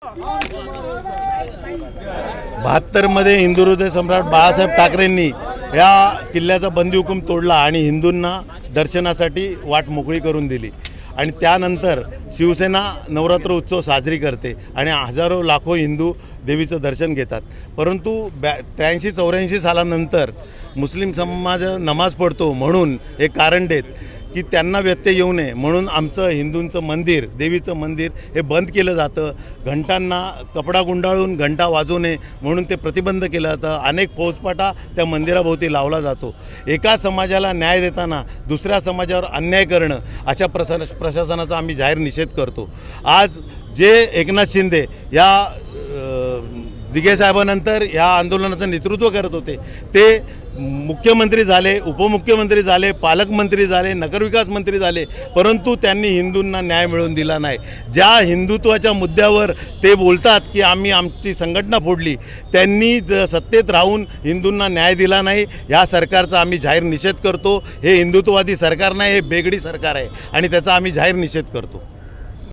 72 मध्ये हिंदू हृदय सम्राट बाळासाहेब ठाकरेंनी या किल्ल्याचा बंदी हुकूम तोडला आणि हिंदूंना दर्शनासाठी वाट मोकळी करून दिली आणि त्यानंतर शिवसेना नवरात्र उत्सव साजरी करते आणि हजारो लाखो हिंदू देवीचं दर्शन घेतात। परंतु 83-84 सालानंतर मुस्लिम समाज नमाज पढ़तो म्हणून एक कारण देत की त्यांना व्यत्यय येऊ नये म्हणून आमचं हिंदूंचं मंदिर, देवीचं मंदिर हे बंद केलं जातं। घंटांना कपडा गुंडाळून घंटा वाजवू नये म्हणून ते प्रतिबंध केलं जातं। अनेक फौजफाटा त्या मंदिराभोवती लावला जातो। एका समाजाला न्याय देताना दुसऱ्या समाजावर अन्याय करणं अशा प्रशासनाचा आम्ही जाहीर निषेध करतो। आज जे एकनाथ शिंदे या दिघे साहेबांनंतर या आंदोलनाचं नेतृत्व करत होते ते मुख्यमंत्री झाले, उपमुख्यमंत्री झाले, पालकमंत्री झाले, नगरविकास मंत्री झाले, परंतु त्यांनी हिंदूंना न्याय मिळवून दिला नाही। ज्या हिंदुत्वाच्या मुद्द्यावर ते बोलतात की आम्ही आमची संघटना फोडली, त्यांनी सत्तेत राहून हिंदूंना न्याय दिला नाही। या सरकारचा आम्ही जाहीर निषेध करतो। हे हिंदुत्ववादी सरकार नाही, हे बेगडी सरकार आहे आणि त्याचा आम्ही जाहीर निषेध करतो।